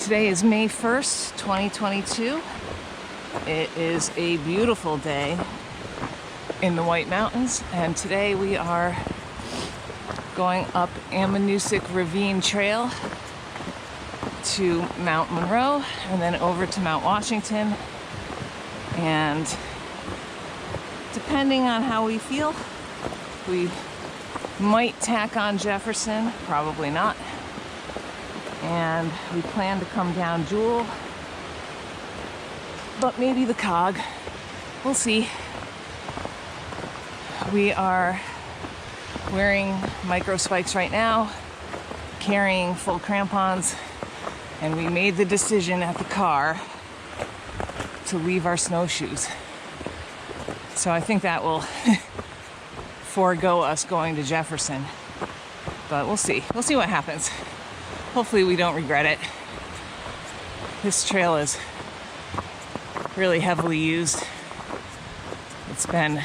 Today is May 1st, 2022. It is a beautiful day in the White Mountains, and today we are going up Ammonoosuc Ravine Trail to Mount Monroe and then over to Mount Washington. And depending on how we feel, we might tack on Jefferson, probably not. And we plan to come down Jewell, but maybe the Cog. We'll see. We are wearing micro spikes right now, carrying full crampons, and we made the decision at the car to leave our snowshoes. So I think that will forego us going to Jefferson, but we'll see. We'll see what happens. Hopefully we don't regret it. This trail is really heavily used. It's been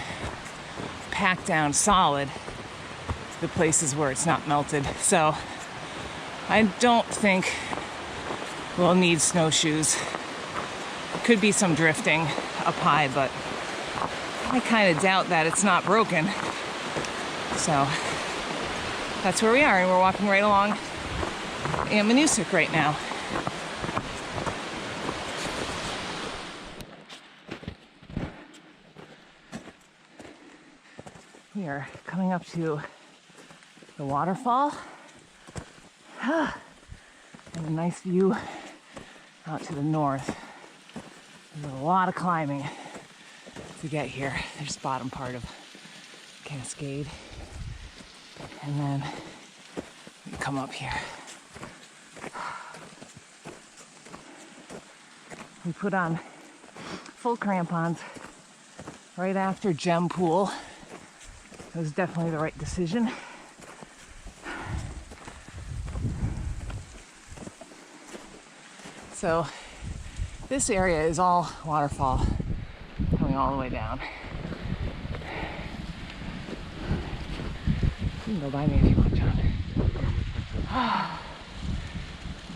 packed down solid, the places where it's not melted. So I don't think we'll need snowshoes. Could be some drifting up high, but I kind of doubt that it's not broken. So that's where we are, and we're walking right along Ammonoosuc right now. We are coming up to the waterfall. And a nice view out to the north. There's a lot of climbing to get here. There's the bottom part of Cascade. And then we come up here. We put on full crampons right after Gem Pool. It was definitely the right decision. So this area is all waterfall coming all the way down. You can go by me if you want, John.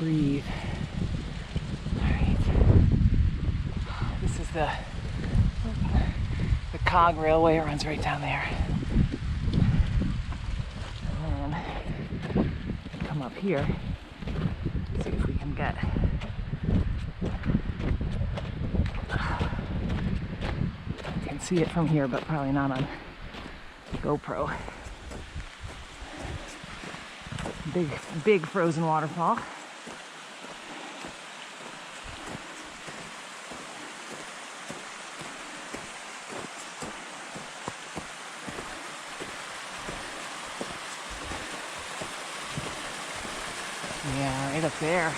Breathe. This is the Cog Railway. It runs right down there. And then come up here, see if we can get you can see it from here, but probably not on the GoPro. Big frozen waterfall. Yeah, right up there.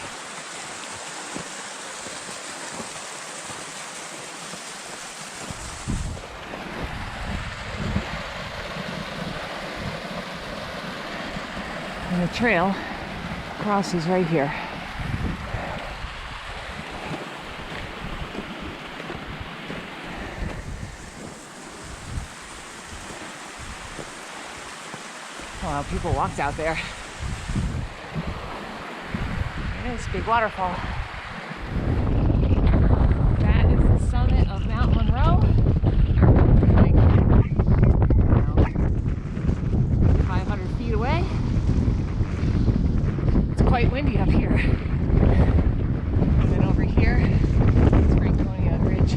And the trail crosses right here. Wow, people walked out there. It's a big waterfall. That is the summit of Mount Monroe. Like, 500 feet away. It's quite windy up here. And then over here, it's Franconia Ridge.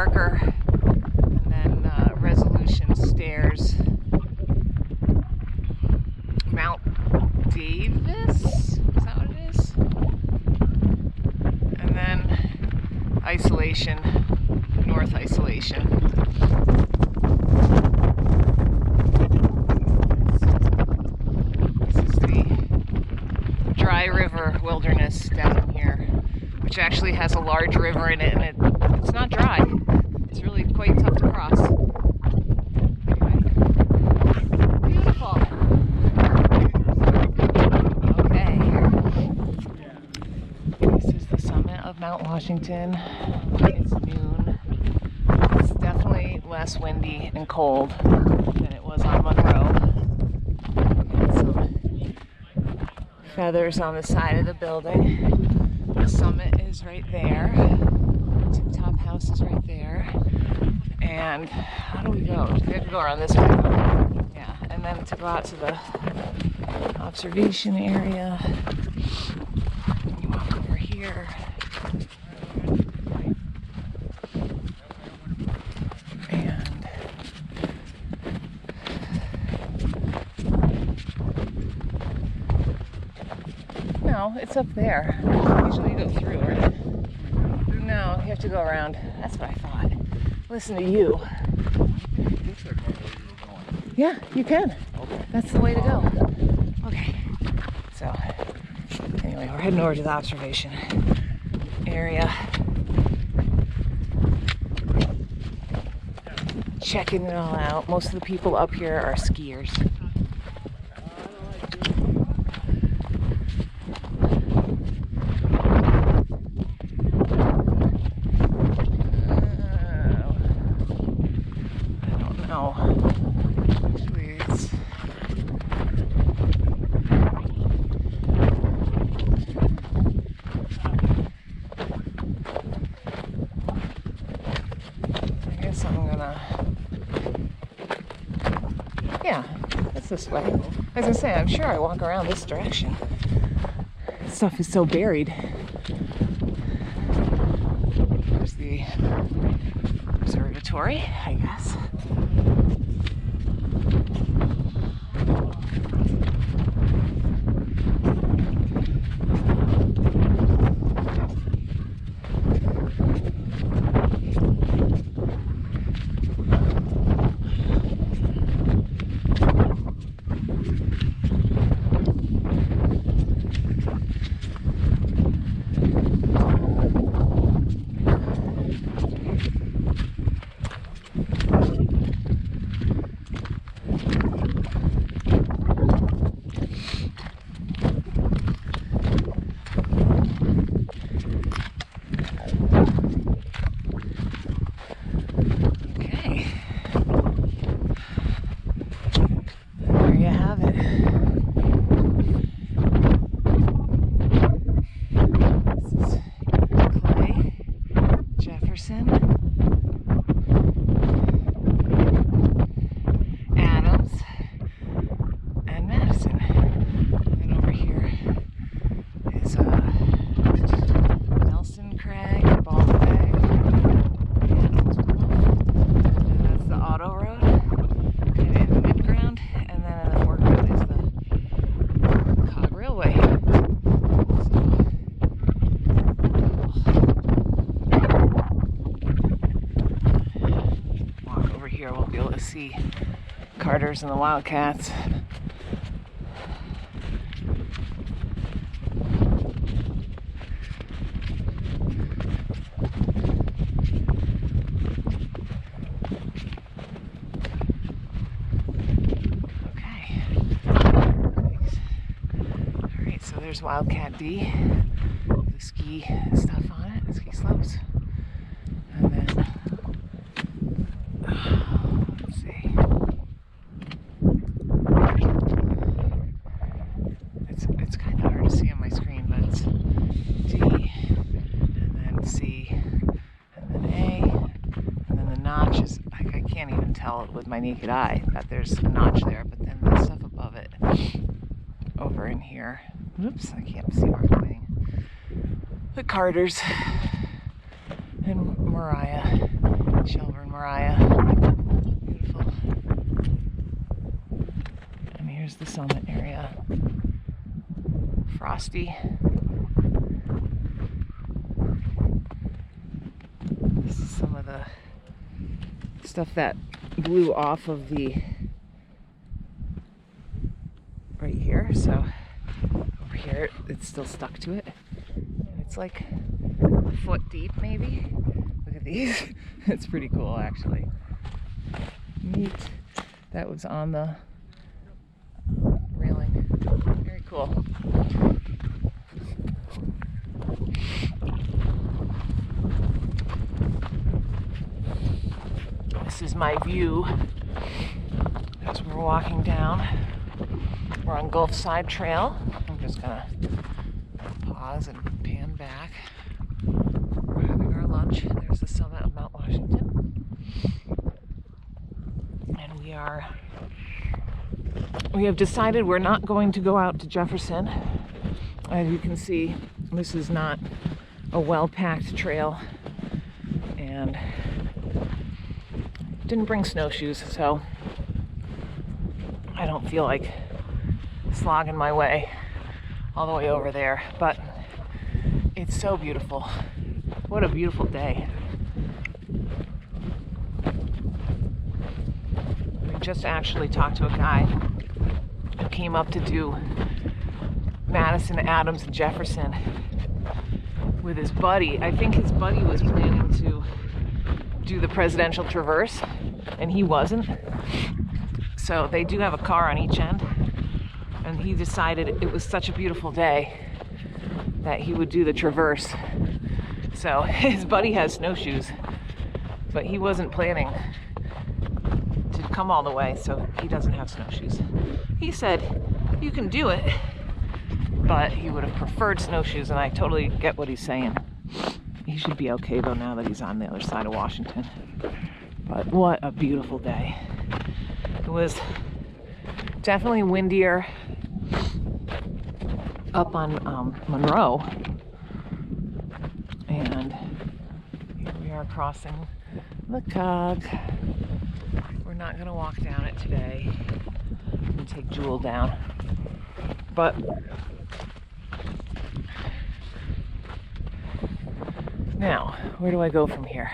Parker, and then Resolution Stairs, Mount Davis, is that what it is? And then Isolation, North Isolation. This is the Dry River Wilderness down in here, which actually has a large river in it, and it's not dry. It's really quite tough to cross. Beautiful. Okay. This is the summit of Mount Washington. It's noon. It's definitely less windy and cold than it was on Monroe. And some feathers on the side of the building. The summit is right there. The tip top house is right there. And how do we go? We have to go around this way. Yeah, and then to go out to the observation area. You walk over here. And no, it's up there. Usually you go through, right? No, you have to go around. That's what I thought. Listen to you. Yeah, you can. That's the way to go. Okay. So, anyway, we're heading over to the observation area. Checking it all out. Most of the people up here are skiers. Yeah, that's this way. I was gonna say, I'm sure I walk around this direction. This stuff is so buried. There's the observatory, I guess. See Carters and the Wildcats. Okay. Alright, so there's Wildcat D. The ski stuff on it, the ski slopes. And then it's kind of hard to see on my screen, but it's D, and then C, and then A, and then the notch is, I can't even tell with my naked eye that there's a notch there, but then the stuff above it, over in here, oops, I can't see where I'm going, the Carters, and Mariah, Shelburne, Mariah. Beautiful. And here's the summit area. Frosty. This is some of the stuff that blew off of the right here. So over here, it's still stuck to it. And it's like a foot deep, maybe. Look at these. It's pretty cool, actually. Neat. That was on the railing. Very cool. This is my view as we're walking down. We're on Gulf Side Trail. I'm just gonna pause and pan back. We're having our lunch. There's the summit of Mount Washington. And we have decided we're not going to go out to Jefferson. As you can see, this is not a well-packed trail. And didn't bring snowshoes, so I don't feel like slogging my way all the way over there, but it's so beautiful. What a beautiful day. We just actually talked to a guy who came up to do Madison, Adams, and Jefferson with his buddy. I think his buddy was planning to do the presidential traverse, and he wasn't. So they do have a car on each end, and he decided it was such a beautiful day that he would do the traverse. So his buddy has snowshoes, but he wasn't planning to come all the way, so he doesn't have snowshoes. He said, you can do it, but he would have preferred snowshoes, and I totally get what he's saying. He should be okay though now that he's on the other side of Washington. But what a beautiful day. It was definitely windier up on Monroe. And here we are crossing the Cog. We're not gonna walk down it today and take Jewell down. But now, where do I go from here?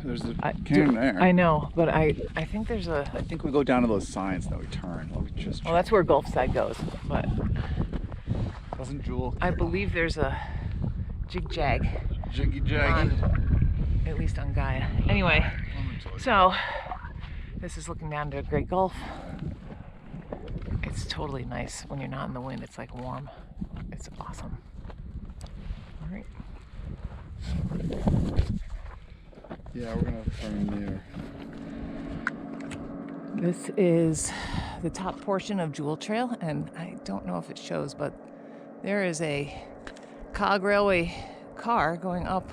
There's a canyon there. I know, but I think there's a... I think we go down to those signs that we turn. Well, that's where Gulfside goes, but... Doesn't Jewell... I believe there's a jig-jag. Jiggy-jaggy. At least on Gaia. Anyway, so this is looking down to a Great Gulf. It's totally nice when you're not in the wind. It's like warm. It's awesome. All right. Yeah, we're gonna turn there. This is the top portion of Jewell Trail, and I don't know if it shows, but there is a Cog Railway car going up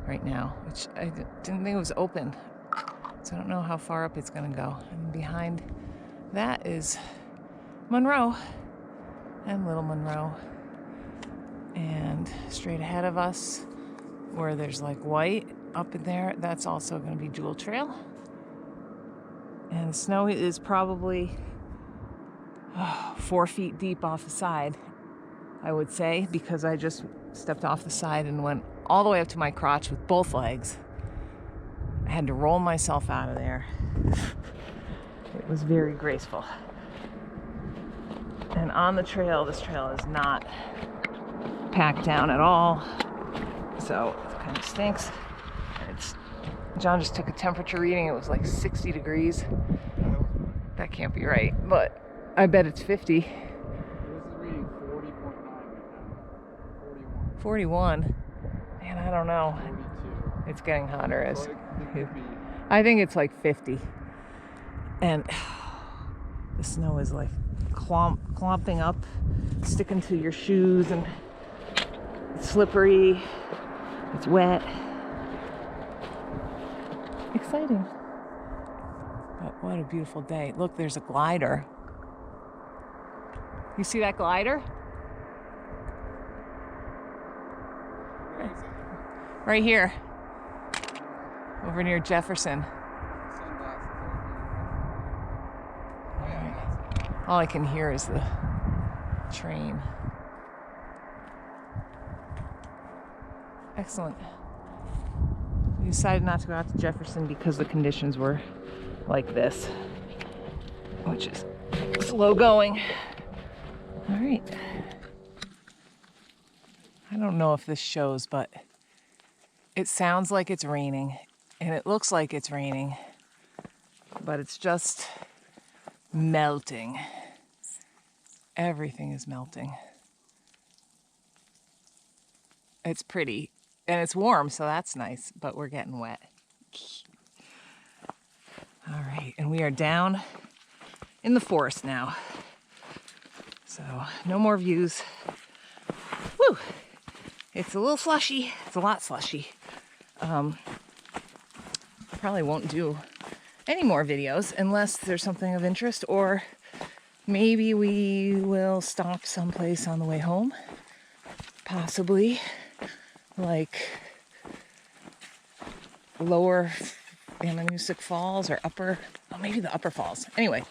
right now, which I didn't think it was open, so I don't know how far up it's gonna go. And behind that is Monroe and Little Monroe, and straight ahead of us, where there's like white up in there, that's also going to be Jewell Trail. And the snow is probably 4 feet deep off the side, I would say, because I just stepped off the side and went all the way up to my crotch with both legs. I had to roll myself out of there. It was very graceful. And on the trail, this trail is not packed down at all, so it kind of stinks. John just took a temperature reading. It was like 60 degrees. That can't be right, but I bet it's 50. This is reading 40.9 right now. 41. Man, I don't know. 42. It's getting hotter as... So it could be... I think it's like 50. And the snow is like clomping up, sticking to your shoes, and it's slippery. It's wet. Exciting. But what a beautiful day. Look, there's a glider. You see that glider? Right here. over near Jefferson. Sunglasses are here. Oh yeah, that's it. All I can hear is the train. Excellent. We decided not to go out to Jefferson because the conditions were like this, which is slow going. All right. I don't know if this shows, but it sounds like it's raining and it looks like it's raining, but it's just melting. Everything is melting. It's pretty and it's warm, so that's nice, but we're getting wet. All right, and we are down in the forest now. So no more views. Woo! It's a little slushy. It's a lot slushy. Probably won't do any more videos unless there's something of interest, or maybe we will stop someplace on the way home. Possibly like lower Ammonoosuc Falls or upper, oh, maybe the upper falls. Anyway,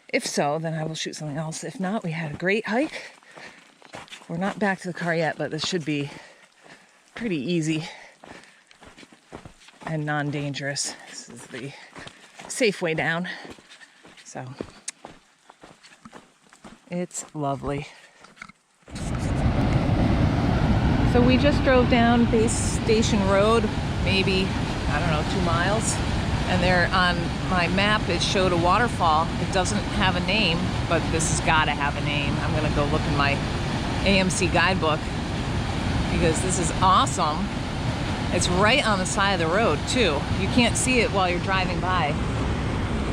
if so, then I will shoot something else. If not, we had a great hike. We're not back to the car yet, but this should be pretty easy and non-dangerous. This is the safe way down. So it's lovely. So we just drove down Base Station Road, maybe, I don't know, 2 miles. And there on my map, it showed a waterfall. It doesn't have a name, but this has got to have a name. I'm gonna go look in my AMC guidebook because this is awesome. It's right on the side of the road too. You can't see it while you're driving by,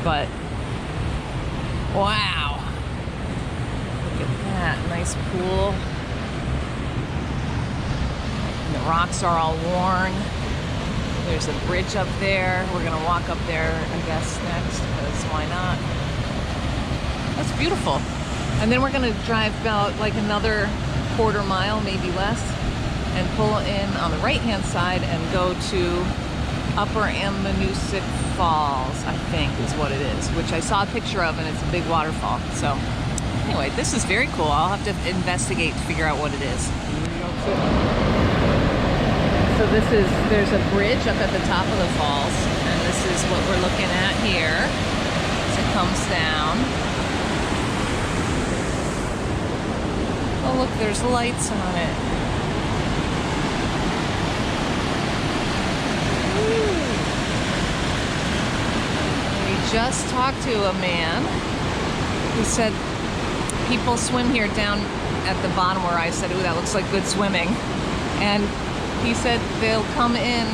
but wow. Look at that, nice pool. And the rocks are all worn. There's a bridge up there. We're gonna walk up there, I guess, next, because why not? That's beautiful. And then we're gonna drive about like another quarter mile, maybe less, and pull in on the right-hand side and go to Upper Ammonoosuc Falls, I think is what it is, which I saw a picture of, and it's a big waterfall. So anyway, this is very cool. I'll have to investigate to figure out what it is. So there's a bridge up at the top of the falls, and this is what we're looking at here as it comes down. Oh look, there's lights on it. Ooh. We just talked to a man who said people swim here down at the bottom where I said, ooh, that looks like good swimming. And he said they'll come in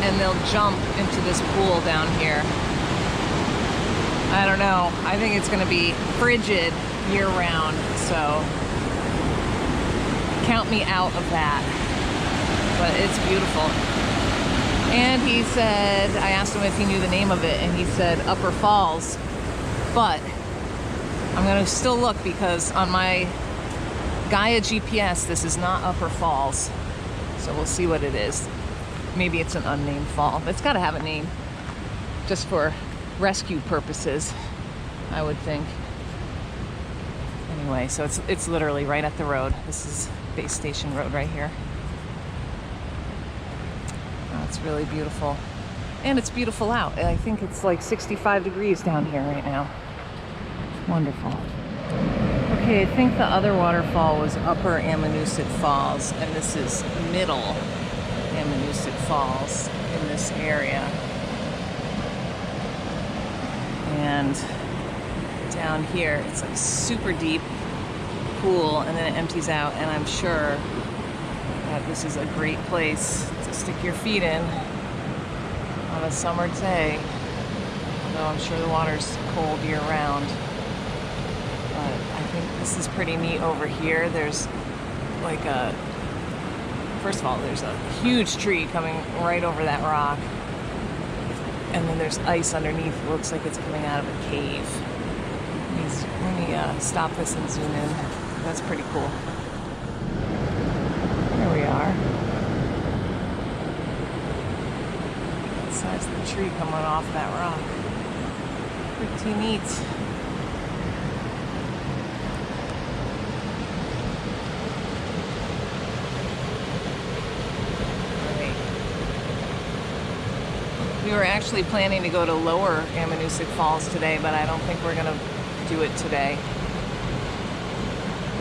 and they'll jump into this pool down here. I don't know. I think it's going to be frigid year-round, so count me out of that. But it's beautiful. And he said, I asked him if he knew the name of it, and he said Upper Falls. But I'm going to still look because on my Gaia GPS, this is not Upper Falls. So we'll see what it is. Maybe it's an unnamed fall. It's got to have a name, just for rescue purposes, I would think. Anyway, so it's literally right at the road. This is Base Station Road right here. Oh, it's really beautiful. And it's beautiful out. I think it's like 65 degrees down here right now. Wonderful. Okay, I think the other waterfall was Upper Ammonoosuc Falls, and this is Middle Ammonoosuc Falls in this area. And down here, it's like super deep pool, and then it empties out, and I'm sure that this is a great place to stick your feet in on a summer day, although I'm sure the water's cold year-round. But I think this is pretty neat over here. There's like first of all, there's a huge tree coming right over that rock. And then there's ice underneath. It looks like it's coming out of a cave. Let me stop this and zoom in. That's pretty cool. There we are. Besides tree coming off that rock. Pretty neat. We were actually planning to go to lower Ammonoosuc Falls today, but I don't think we're gonna do it today.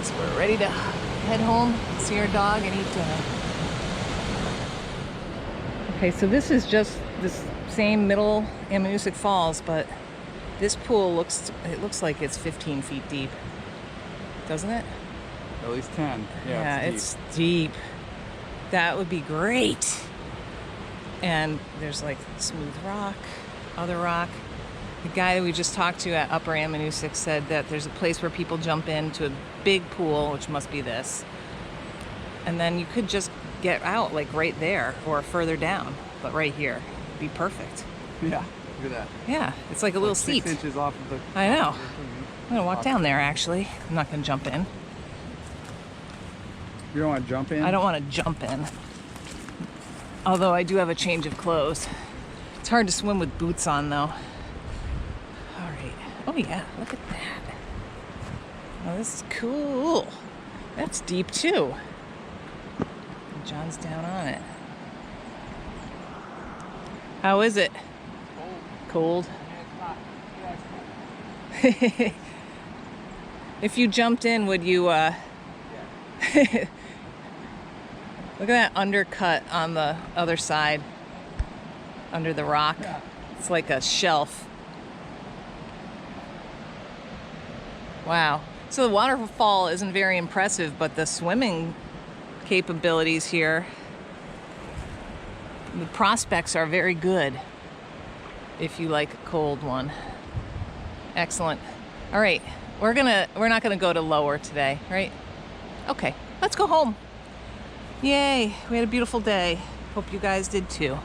So we're ready to head home, see our dog, and eat dinner. Okay, so this is just this same middle Ammonoosuc Falls, but this pool looks like it's 15 feet deep, doesn't it? At least 10. Yeah, it's deep. That would be great. And there's like smooth rock, other rock. The guy that we just talked to at Upper Ammonoosuc said that there's a place where people jump into a big pool, which must be this. And then you could just get out like right there or further down, but right here would be perfect. Yeah, look at that. Yeah, it's like a little 6 seat. inches off of the... I know. I'm gonna walk down there actually. I'm not gonna jump in. You don't want to jump in? I don't want to jump in. Although I do have a change of clothes. It's hard to swim with boots on though. All right. Oh yeah, look at that. Oh, this is cool. That's deep too. And John's down on it. How is it? Cold. If you jumped in, would you Look at that undercut on the other side, under the rock. Yeah. It's like a shelf. Wow. So the waterfall isn't very impressive, but the swimming capabilities here, the prospects are very good if you like a cold one. Excellent. All right, we're not gonna go to lower today, right? Okay, let's go home. Yay, we had a beautiful day. Hope you guys did too.